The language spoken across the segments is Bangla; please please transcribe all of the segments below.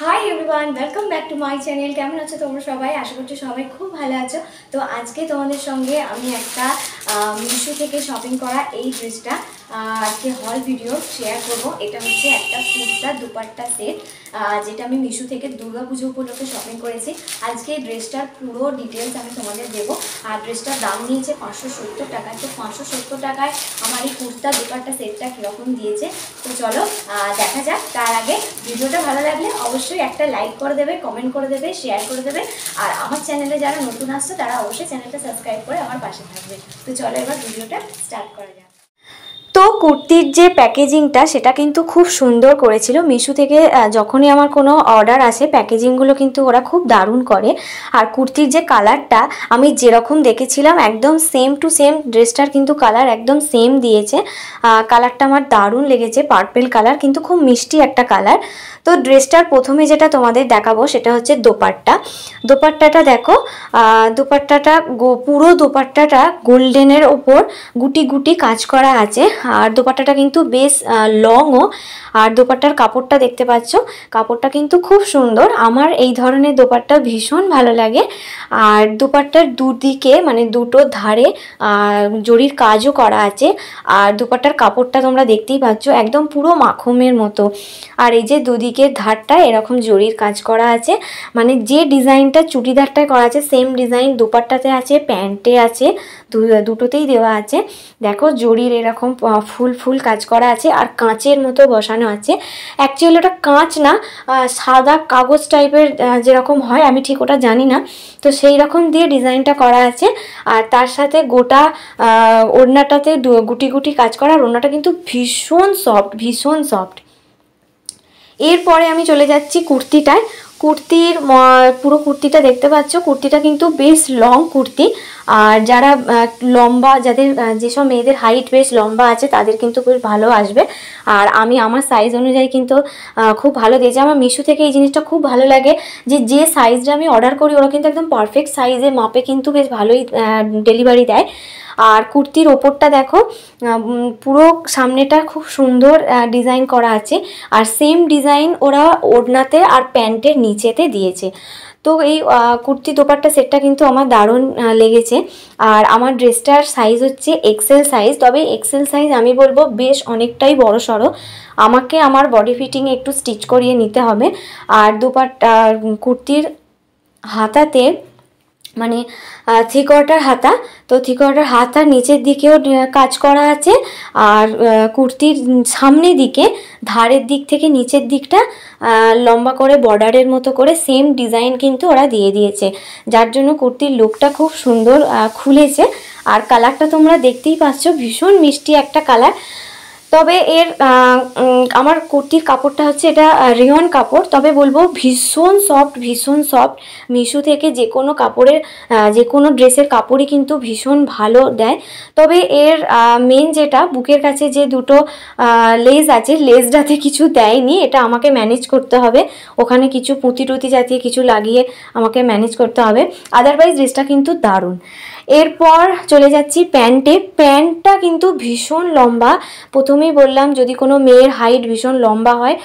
Hi everyone, welcome back to my channel. কেমন আছো তোমরা সবাই? আশা করছি সবাই খুব ভালো আছো। তো আজকে তোমাদের সঙ্গে আমি একটা মিশো থেকে শপিং করা এই ড্রেসটা আজকে হল ভিডিও শেয়ার করবো। এটা হচ্ছে একটা কুর্তা দুপাট্টা সেট, যেটা আমি মিশো থেকে দুর্গা পুজো উপলক্ষে শপিং করেছি। আজকে এই ড্রেসটার পুরো ডিটেলস আমি তোমাদের দেবো। আর ড্রেসটার দাম নিয়েছে 570 টাকা। তো 570 টাকায় আমার এই কুর্তা দুপাট্টা সেটটা কীরকম দিয়েছে তো চলো দেখা যাক। তার আগে ভিডিওটা ভালো লাগলে অবশ্যই একটা লাইক করে দেবে, কমেন্ট করে দেবে, শেয়ার করে দেবে। আর আমার চ্যানেলে যারা নতুন আসছে তারা অবশ্যই চ্যানেলটা সাবস্ক্রাইব করে আমার পাশে থাকবে। তো চলো এবার ভিডিওটা স্টার্ট করা যাক। তো কুর্তির যে প্যাকেজিংটা সেটা কিন্তু খুব সুন্দর করেছিল মিশো থেকে। যখনই আমার কোনো অর্ডার আসে প্যাকেজিংগুলো কিন্তু ওরা খুব দারুণ করে। আর কুর্তির যে কালারটা আমি যেরকম দেখেছিলাম একদম সেম টু সেম ড্রেসটার কিন্তু কালার একদম সেম দিয়েছে। কালারটা আমার দারুণ লেগেছে, পার্পেল কালার, কিন্তু খুব মিষ্টি একটা কালার। তো ড্রেসটার প্রথমে যেটা তোমাদের দেখাবো সেটা হচ্ছে দোপাট্টা। দোপাট্টাটা দেখো, দোপাট্টাটা পুরো দোপাট্টাটা গোল্ডেনের ওপর গুটি গুটি কাজ করা আছে। আর দোপাট্টাটা কিন্তু বেশ লংও। আর দোপাট্টার কাপড়টা দেখতে পাচ্ছ, কাপড়টা কিন্তু খুব সুন্দর। আমার এই ধরনের দোপাট্টা ভীষণ ভালো লাগে। আর দোপাট্টার দুদিকে মানে দুটো ধারে জরির কাজও করা আছে। আর দোপাট্টার কাপড়টা তোমরা দেখতেই পাচ্ছ একদম পুরো মাখনের মতো। আর এই যে দুদিকের ধারটা এরকম জরির কাজ করা আছে, মানে যে ডিজাইনটা চুড়িদারটায় করা আছে সেম ডিজাইন দোপাট্টাতে আছে, প্যান্টে আছে, দুটোতেই দেওয়া আছে। দেখো জরির এরকম ফুল ফুল কাজ করা আছে আর কাঁচের মতো বসানো আছে। অ্যাকচুয়ালি ওটা কাঁচ না, সাদা কাগজ টাইপের যেরকম হয়, আমি ঠিক ওটা জানি না। তো সেই রকম দিয়ে ডিজাইনটা করা আছে। আর তার সাথে গোটা ওড়নাটাতে গুটি গুটি কাজ করা। আর ওড়নাটা কিন্তু ভীষণ সফট, ভীষণ সফট। এরপরে আমি চলে যাচ্ছি কুর্তিটায়। কুর্তির পুরো কুর্তিটা দেখতে পাচ্ছ, কুর্তিটা কিন্তু বেশ লং কুর্তি। আর যারা লম্বা, যাদের যেসব মেয়েদের হাইট বেশ লম্বা আছে তাদের কিন্তু বেশ ভালো আসবে। আর আমি আমার সাইজ অনুযায়ী কিন্তু খুব ভালো দিয়েছে। আমার মিশো থেকে এই জিনিসটা খুব ভালো লাগে যে সাইজটা আমি অর্ডার করি ওরা কিন্তু একদম পারফেক্ট সাইজে মাপে কিন্তু বেশ ভালোই ডেলিভারি দেয়। আর কুর্তির ওপরটা দেখো, পুরো সামনেটা খুব সুন্দর ডিজাইন করা আছে। আর সেম ডিজাইন ওরা ওড়নাতে আর প্যান্টের নিচেতে দিয়েছে। তো এই কুর্তি দোপাট্টা সেটটা কিন্তু আমার দারুণ লেগেছে। আর আমার ড্রেসটার সাইজ হচ্ছে এক্সেল সাইজ। তবে এক্সেল সাইজ আমি বলবো বেশ অনেকটাই বড় সড়ো। আমাকে আমার বডি ফিটিংয়ে একটু স্টিচ করিয়ে নিতে হবে। আর দোপাট্টা কুর্তির হাতাতে মানে থ্রি কোয়ার্টার হাতা, তো থ্রি কোয়ার্টার হাতার নিচের দিকেও কাজ করা আছে। আর কুর্তির সামনের দিকে ধারের দিক থেকে নিচের দিকটা লম্বা করে বর্ডারের মতো করে সেম ডিজাইন কিন্তু ওরা দিয়ে দিয়েছে, যার জন্য কুর্তির লুকটা খুব সুন্দর খুলেছে। আর কালারটা তোমরা দেখতেই পাচ্ছ, ভীষণ মিষ্টি একটা কালার। তবে এর আমার কুর্তির কাপড়টা হচ্ছে এটা রেয়ন কাপড়। তবে বলবো ভীষণ সফট, ভীষণ সফট। মিশো থেকে যে কোনো কাপড়ের যে কোনো ড্রেসের কাপড়ই কিন্তু ভীষণ ভালো দেয়। তবে এর মেন যেটা বুকের কাছে যে দুটো লেস আছে, লেসটাতে কিছু দেয়নি, এটা আমাকে ম্যানেজ করতে হবে। ওখানে কিছু পুঁতি টুতি জাতীয় কিছু লাগিয়ে আমাকে ম্যানেজ করতে হবে। আদারওয়াইজ ড্রেসটা কিন্তু দারুণ। এরপর চলে যাচ্ছি প্যান্টে। প্যান্টটা কিন্তু ভীষণ লম্বা। প্রথমেই বললাম যদি কোনো মেয়ের হাইট ভীষণ লম্বা হয়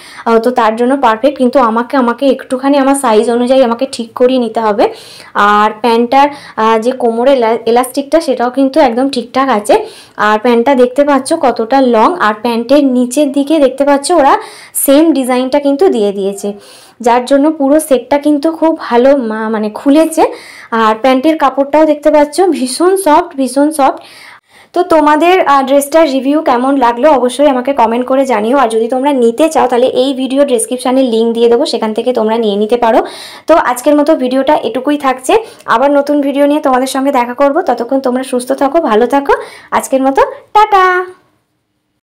তো তার জন্য পারফেক্ট, কিন্তু আমাকে একটুখানি আমার সাইজ অনুযায়ী আমাকে ঠিক করিয়ে নিতে হবে। আর প্যান্টটার যে কোমরের এলাস্টিকটা সেটাও কিন্তু একদম ঠিকঠাক আছে। আর প্যান্টটা দেখতে পাচ্ছ কতটা লং। আর প্যান্টের নিচের দিকে দেখতে পাচ্ছ ওরা সেম ডিজাইনটা কিন্তু দিয়ে দিয়েছে, যার জন্য পুরো সেটটা কিন্তু খুব ভালো মানে খুলেছে। আর প্যান্টের কাপড়টাও দেখতে পাচ্ছ ভীষণ সফট, ভীষণ সফট। তো তোমাদের ড্রেসটার রিভিউ কেমন লাগলো অবশ্যই আমাকে কমেন্ট করে জানিও। আর যদি তোমরা নিতে চাও তাহলে এই ভিডিও ডেসক্রিপশানে লিঙ্ক দিয়ে দেবো, সেখান থেকে তোমরা নিয়ে নিতে পারো। তো আজকের মতো ভিডিওটা এটুকুই থাকছে। আবার নতুন ভিডিও নিয়ে তোমাদের সঙ্গে দেখা করব। ততক্ষণ তোমরা সুস্থ থাকো, ভালো থাকো। আজকের মতো টাটা।